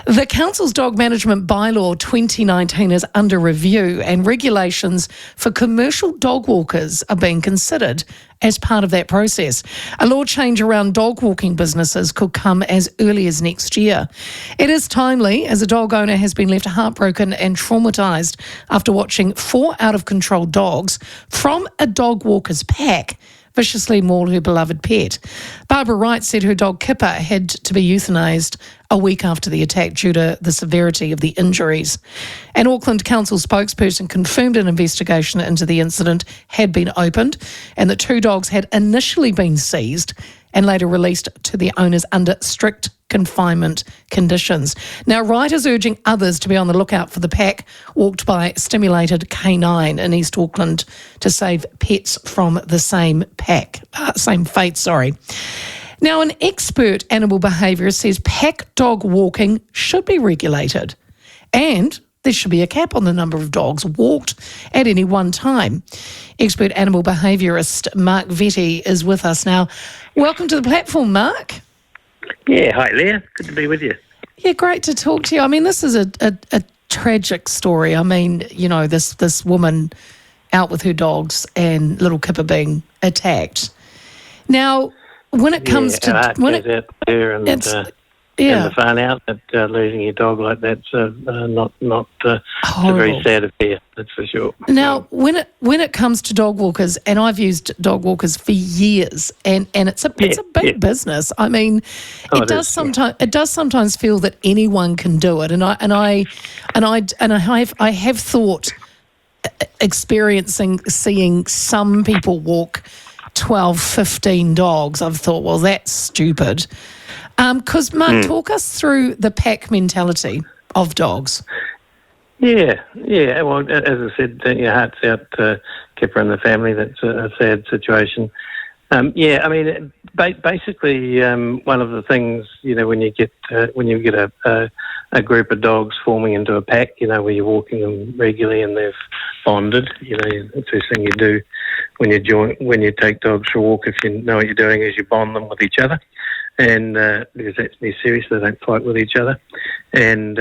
The Council's Dog Management Bylaw 2019 is under review, and regulations for commercial dog walkers are being considered as part of that process. A law change around dog walking businesses could come as early as next year. It is timely, as a dog owner has been left heartbroken and traumatised after watching 4 out-of-control dogs from a dog walker's pack viciously maul her beloved pet. Barbara Wright said her dog Kipper had to be euthanised a week after the attack due to the severity of the injuries. An Auckland Council spokesperson confirmed an investigation into the incident had been opened and that 2 dogs had initially been seized and later released to their owners under strict confinement conditions. Now, Wright is urging others to be on the lookout for the pack walked by Stimulated Canine in East Auckland to save pets from the same fate. Now, an expert animal behaviourist says pack dog walking should be regulated and there should be a cap on the number of dogs walked at any one time. Expert animal behaviourist Mark Vette is with us now. Welcome to the platform, Mark. Yeah, hi Leah. Good to be with you. Yeah, great to talk to you. I mean, this is a tragic story. I mean, you know, this woman out with her dogs and little Kipper being attacked. Now, when it comes to and the fun out that losing your dog like that's not a very sad affair, that's for sure. Now, when it comes to dog walkers, and I've used dog walkers for years, and it's a big business. I mean, it does sometimes feel that anyone can do it, and I have thought seeing some people walk 12, 15 dogs. I've thought, well, that's stupid. Because, Mark, talk us through the pack mentality of dogs. Yeah. Well, as I said, your heart's out to Kipper and the family. That's a sad situation. I mean, basically, one of the things, you know, when you get a group of dogs forming into a pack, you know, where you're walking them regularly and they've bonded, you know, the first thing you do when you take dogs for a walk, if you know what you're doing, is you bond them with each other. And because that's necessary, so they don't fight with each other, and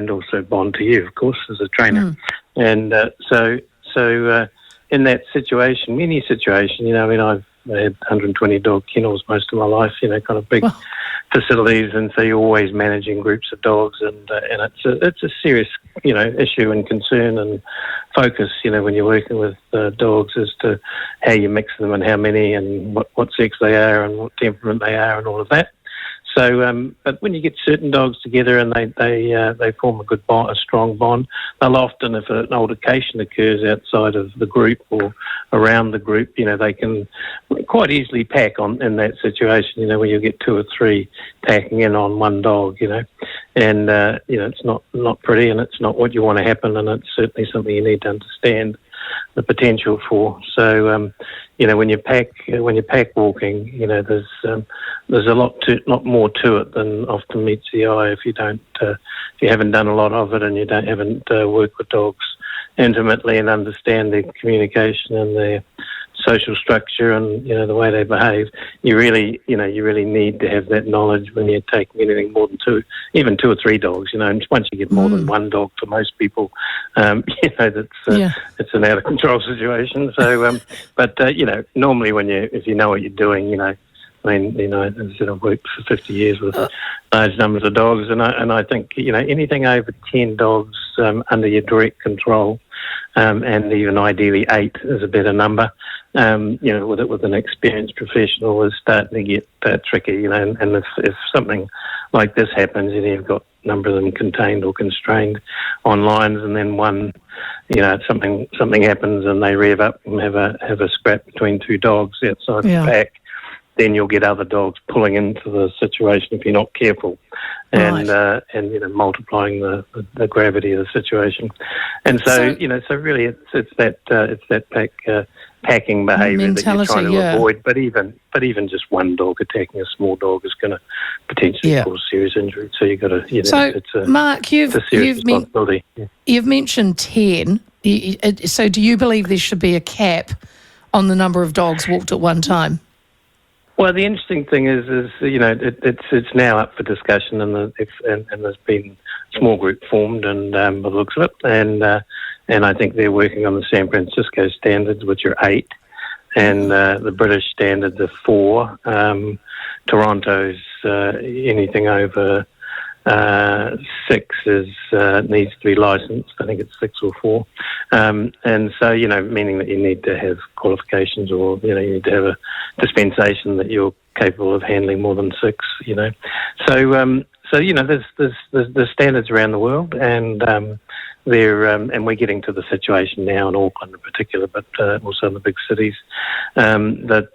also bond to you, of course, as a trainer. And so in that situation, any situation, you know, I mean, I've had 120 dog kennels most of my life, you know, kind of big facilities, and so you're always managing groups of dogs, and it's a serious, you know, issue and concern and focus, you know, when you're working with dogs as to how you mix them and how many and what sex they are and what temperament they are and all of that. So, but when you get certain dogs together and they form a good bond, a strong bond, they'll often, if an altercation occurs outside of the group or around the group, you know, they can quite easily pack in that situation, you know, where you get 2 or 3 packing in on one dog, you know, and, you know, it's not pretty and it's not what you want to happen, and it's certainly something you need to understand the potential for. So, you know, when you're pack walking, you know, there's a lot more to it than often meets the eye if you haven't done a lot of it and you haven't worked with dogs intimately and understand their communication and their social structure and, you know, the way they behave. You really need to have that knowledge when you're taking anything more than 2, even 2 or 3 dogs, you know, and once you get more than one dog, for most people, you know, it's an out of control situation. So, you know, normally if you know what you're doing, you know, I mean, you know, as I said, I've worked for 50 years with large numbers of dogs, and I think, you know, anything over 10 dogs under your direct control, and even ideally 8 is a better number. You know, with an experienced professional, is starting to get tricky. You know, and if something like this happens, you know, you've got a number of them contained or constrained on lines, and then one, you know, something happens and they rev up and have a scrap between 2 dogs outside the pack. Then you'll get other dogs pulling into the situation if you're not careful, and you know, multiplying the gravity of the situation. And so you know, so really it's that packing behaviour that you're trying to avoid. But even just one dog attacking a small dog is going to potentially cause serious injury. So you've got to, you know, Mark, you've responsibility. You've mentioned 10. So do you believe there should be a cap on the number of dogs walked at one time? Well, the interesting thing is it's now up for discussion, and there's been a small group formed, and by the looks of it, and I think they're working on the San Francisco standards, which are 8, and the British standards are 4. Toronto's anything over 6 needs to be licensed. I think it's 6 or 4, and so meaning that you need to have qualifications, or you need to have a dispensation that you're capable of handling more than 6. There's standards around the world, and and we're getting to the situation now in Auckland in particular, but also in the big cities, that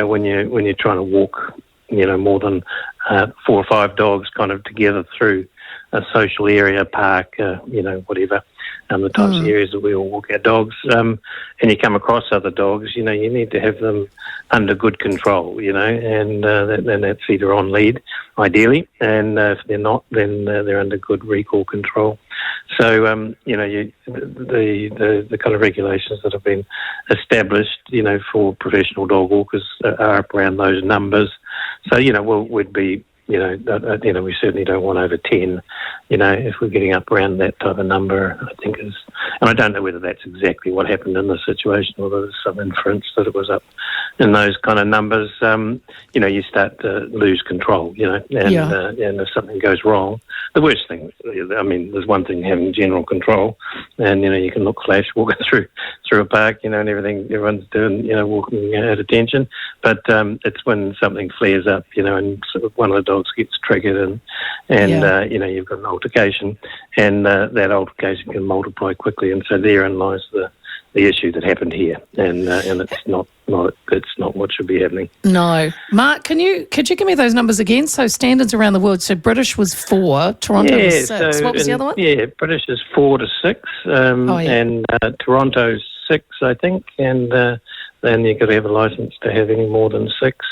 when you're trying to walk more than 4 or 5 dogs kind of together through a social area, park, whatever, the types of areas that we all walk our dogs, and you come across other dogs, you need to have them under good control, and then that's either on lead, ideally, and if they're not, then they're under good recall control. So, the kind of regulations that have been established, for professional dog walkers are up around those numbers. So, we'd be, we certainly don't want over 10, if we're getting up around that type of number, I think is, and I don't know whether that's exactly what happened in the situation, or there's some inference that it was up in those kind of numbers. You start to lose control, and if something goes wrong, the worst thing, there's one thing having general control, and, you can look flash walking through a park, and everything everyone's doing, walking at attention, but it's when something flares up, and sort of one of the dogs gets triggered, and you've got an altercation, and that altercation can multiply quickly, and so therein lies the issue that happened here, and it's not what should be happening. No, Mark, could you give me those numbers again? So standards around the world. So British was 4, Toronto was 6. What was the other one? Yeah, British is 4 to 6, and Toronto's 6, I think, and then you've got to have a licence to have any more than 6.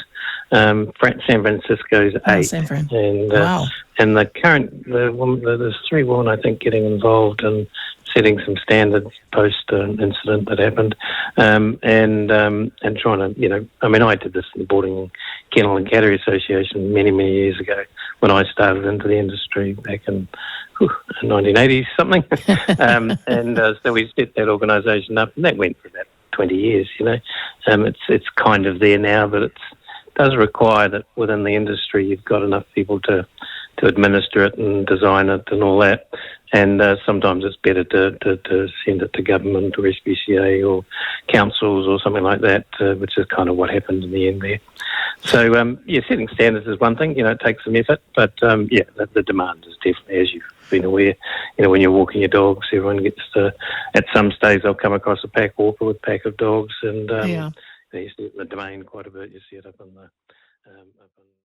San Francisco's 8, and wow. And the current there's 3 women, I think, getting involved in setting some standards post an incident that happened, and trying to I did this in the Boarding Kennel and Cattery Association many years ago when I started into the industry back in 1980 something, and so we set that organisation up, and that went for about 20 years. It's kind of there now, but it does require that within the industry you've got enough people to administer it and design it and all that. And sometimes it's better to send it to government or SPCA or councils or something like that, which is kind of what happened in the end there. So, setting standards is one thing. It takes some effort, but, the demand is definitely, as you've been aware, when you're walking your dogs, everyone gets to, at some stage they'll come across a pack walker with a pack of dogs, and you see it in the domain quite a bit. You see it up in the